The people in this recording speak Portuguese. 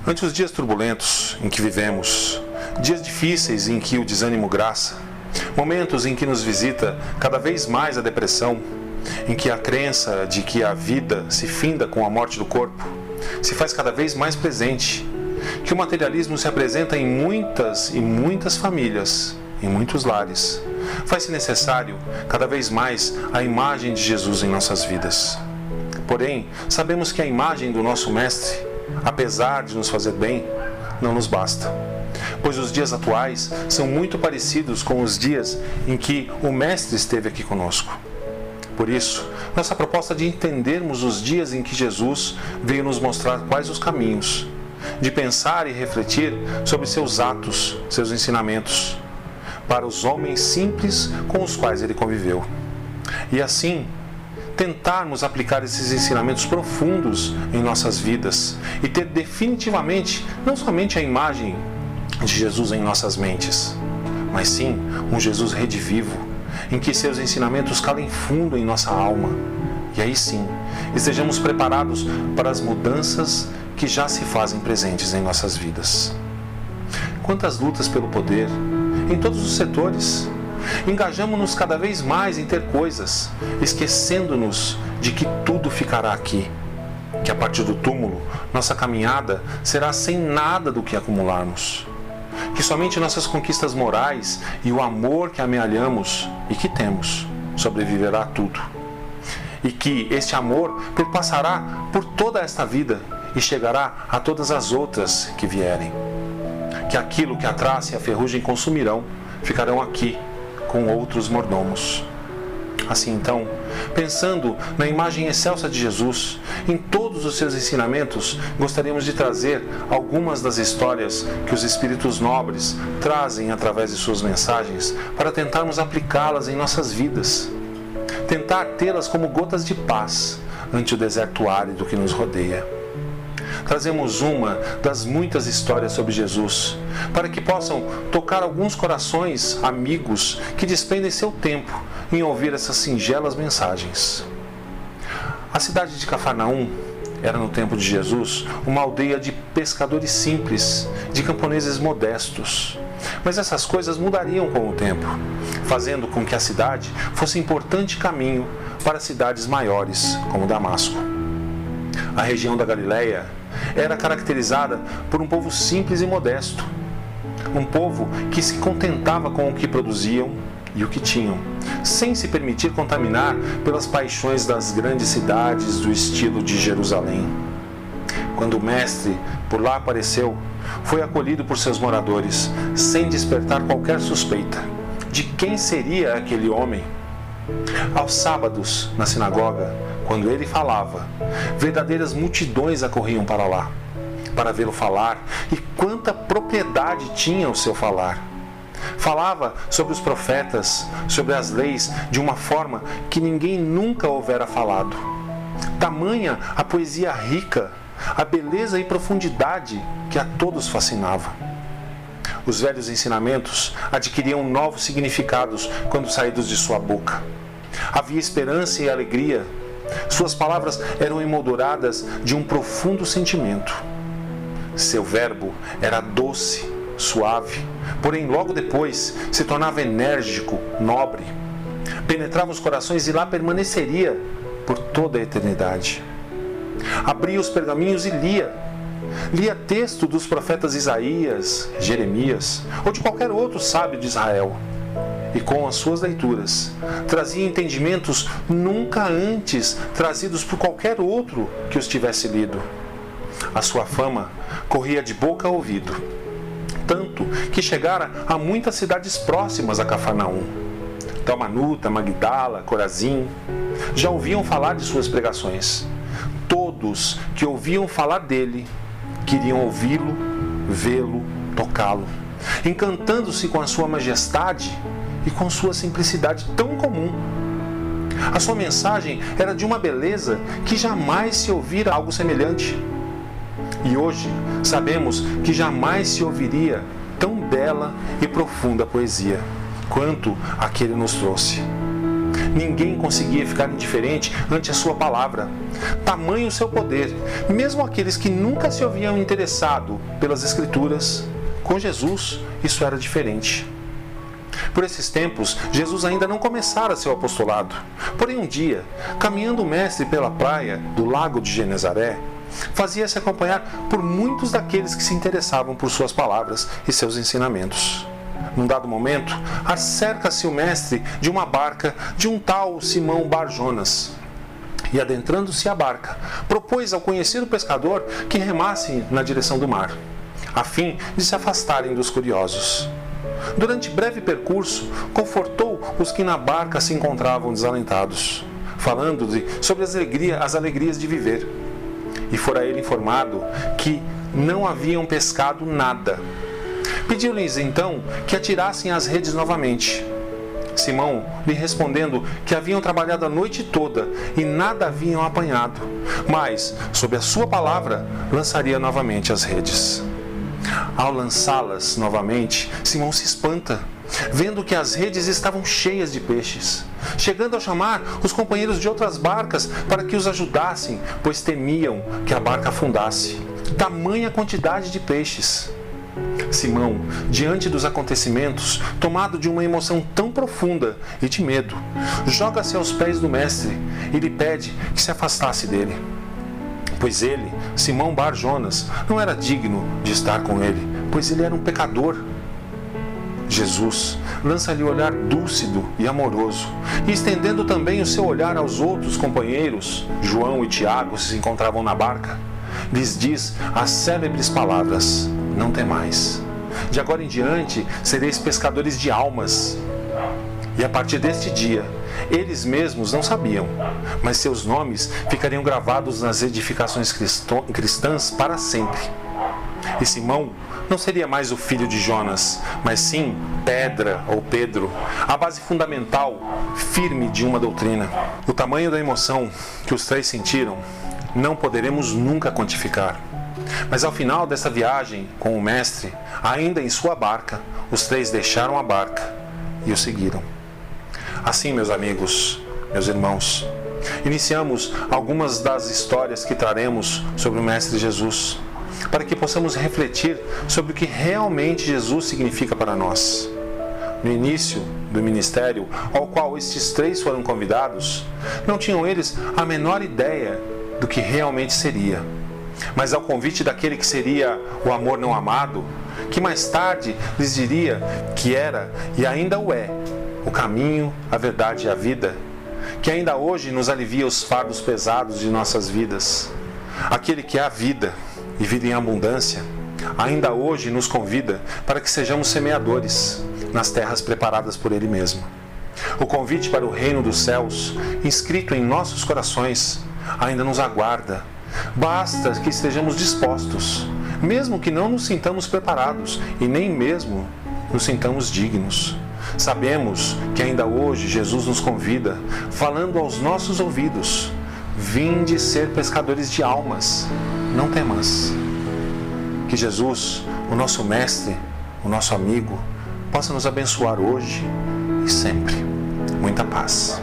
Ante os dias turbulentos em que vivemos, dias difíceis em que o desânimo graça, momentos em que nos visita cada vez mais a depressão, em que a crença de que a vida se finda com a morte do corpo se faz cada vez mais presente, que o materialismo se apresenta em muitas e muitas famílias, em muitos lares, faz-se necessário cada vez mais a imagem de Jesus em nossas vidas. Porém, sabemos que a imagem do nosso Mestre, apesar de nos fazer bem, não nos basta, pois os dias atuais são muito parecidos com os dias em que o Mestre esteve aqui conosco. Por isso, nossa proposta de entendermos os dias em que Jesus veio nos mostrar quais os caminhos, de pensar e refletir sobre seus atos, seus ensinamentos, para os homens simples com os quais ele conviveu. E assim, tentarmos aplicar esses ensinamentos profundos em nossas vidas e ter definitivamente não somente a imagem de Jesus em nossas mentes, mas sim um Jesus redivivo, em que seus ensinamentos calem fundo em nossa alma. E aí sim, estejamos preparados para as mudanças que já se fazem presentes em nossas vidas. Quantas lutas pelo poder, em todos os setores. Engajamo-nos cada vez mais em ter coisas, esquecendo-nos de que tudo ficará aqui, que a partir do túmulo, nossa caminhada será sem nada do que acumularmos, que somente nossas conquistas morais e o amor que amealhamos e que temos sobreviverá a tudo, e que este amor perpassará por toda esta vida e chegará a todas as outras que vierem, que aquilo que a traça e a ferrugem consumirão ficarão aqui com outros mordomos. Assim então, pensando na imagem excelsa de Jesus, em todos os seus ensinamentos, gostaríamos de trazer algumas das histórias que os espíritos nobres trazem através de suas mensagens para tentarmos aplicá-las em nossas vidas. Tentar tê-las como gotas de paz ante o deserto árido que nos rodeia. Trazemos uma das muitas histórias sobre Jesus, para que possam tocar alguns corações amigos que despendem seu tempo em ouvir essas singelas mensagens. A cidade de Cafarnaum era, no tempo de Jesus, uma aldeia de pescadores simples, de camponeses modestos. Mas essas coisas mudariam com o tempo, fazendo com que a cidade fosse importante caminho para cidades maiores, como Damasco. A região da Galileia era caracterizada por um povo simples e modesto, um povo que se contentava com o que produziam e o que tinham, sem se permitir contaminar pelas paixões das grandes cidades do estilo de Jerusalém. Quando o Mestre por lá apareceu, foi acolhido por seus moradores, sem despertar qualquer suspeita de quem seria aquele homem. Aos sábados, na sinagoga, quando ele falava, verdadeiras multidões acorriam para lá, para vê-lo falar, e quanta propriedade tinha o seu falar. Falava sobre os profetas, sobre as leis, de uma forma que ninguém nunca houvera falado. Tamanha a poesia rica, a beleza e profundidade que a todos fascinava. Os velhos ensinamentos adquiriam novos significados quando saídos de sua boca. Havia esperança e alegria. Suas palavras eram emolduradas de um profundo sentimento. Seu verbo era doce, suave, porém logo depois se tornava enérgico, nobre. Penetrava os corações e lá permaneceria por toda a eternidade. Abria os pergaminhos e lia. Lia texto dos profetas Isaías, Jeremias ou de qualquer outro sábio de Israel. E com as suas leituras, trazia entendimentos nunca antes trazidos por qualquer outro que os tivesse lido. A sua fama corria de boca a ouvido, tanto que chegara a muitas cidades próximas a Cafarnaum. Dalmanuta, Magdala, Corazim, já ouviam falar de suas pregações. Todos que ouviam falar dele queriam ouvi-lo, vê-lo, tocá-lo, encantando-se com a sua majestade e com sua simplicidade tão comum. A sua mensagem era de uma beleza que jamais se ouvira algo semelhante. E hoje sabemos que jamais se ouviria tão bela e profunda poesia quanto a que ele nos trouxe. Ninguém conseguia ficar indiferente ante a sua palavra. Tamanho o seu poder, mesmo aqueles que nunca se haviam interessado pelas Escrituras, com Jesus isso era diferente. Por esses tempos, Jesus ainda não começara seu apostolado. Porém, um dia, caminhando o mestre pela praia do lago de Genezaré, fazia-se acompanhar por muitos daqueles que se interessavam por suas palavras e seus ensinamentos. Num dado momento, acerca-se o mestre de uma barca de um tal Simão Bar-Jonas. E adentrando-se à barca, propôs ao conhecido pescador que remasse na direção do mar, a fim de se afastarem dos curiosos. Durante breve percurso, confortou os que na barca se encontravam desalentados, falando-lhe sobre as alegrias de viver. E fora ele informado que não haviam pescado nada. Pediu-lhes então que atirassem as redes novamente. Simão lhe respondendo que haviam trabalhado a noite toda e nada haviam apanhado, mas, sob a sua palavra, lançaria novamente as redes. Ao lançá-las novamente, Simão se espanta, vendo que as redes estavam cheias de peixes, chegando a chamar os companheiros de outras barcas para que os ajudassem, pois temiam que a barca afundasse. Tamanha quantidade de peixes. Simão, diante dos acontecimentos, tomado de uma emoção tão profunda e de medo, joga-se aos pés do mestre e lhe pede que se afastasse dele. Pois ele, Simão Bar-Jonas, não era digno de estar com ele, pois ele era um pecador. Jesus lança-lhe um olhar dúlcido e amoroso, e estendendo também o seu olhar aos outros companheiros, João e Tiago se encontravam na barca, lhes diz as célebres palavras: não temais. De agora em diante sereis pescadores de almas. E a partir deste dia, eles mesmos não sabiam, mas seus nomes ficariam gravados nas edificações cristãs para sempre. E Simão não seria mais o filho de Jonas, mas sim Pedra ou Pedro, a base fundamental, firme de uma doutrina. O tamanho da emoção que os três sentiram não poderemos nunca quantificar. Mas ao final dessa viagem com o mestre, ainda em sua barca, os três deixaram a barca e o seguiram. Assim, meus amigos, meus irmãos, iniciamos algumas das histórias que traremos sobre o Mestre Jesus, para que possamos refletir sobre o que realmente Jesus significa para nós. No início do ministério ao qual estes três foram convidados, não tinham eles a menor ideia do que realmente seria. Mas ao convite daquele que seria o amor não amado, que mais tarde lhes diria que era e ainda o é, o caminho, a verdade e a vida, que ainda hoje nos alivia os fardos pesados de nossas vidas. Aquele que é a vida e vida em abundância, ainda hoje nos convida para que sejamos semeadores nas terras preparadas por Ele mesmo. O convite para o reino dos céus, inscrito em nossos corações, ainda nos aguarda. Basta que estejamos dispostos, mesmo que não nos sintamos preparados e nem mesmo nos sintamos dignos. Sabemos que ainda hoje Jesus nos convida, falando aos nossos ouvidos: vinde ser pescadores de almas, não temas. Que Jesus, o nosso mestre, o nosso amigo, possa nos abençoar hoje e sempre. Muita paz.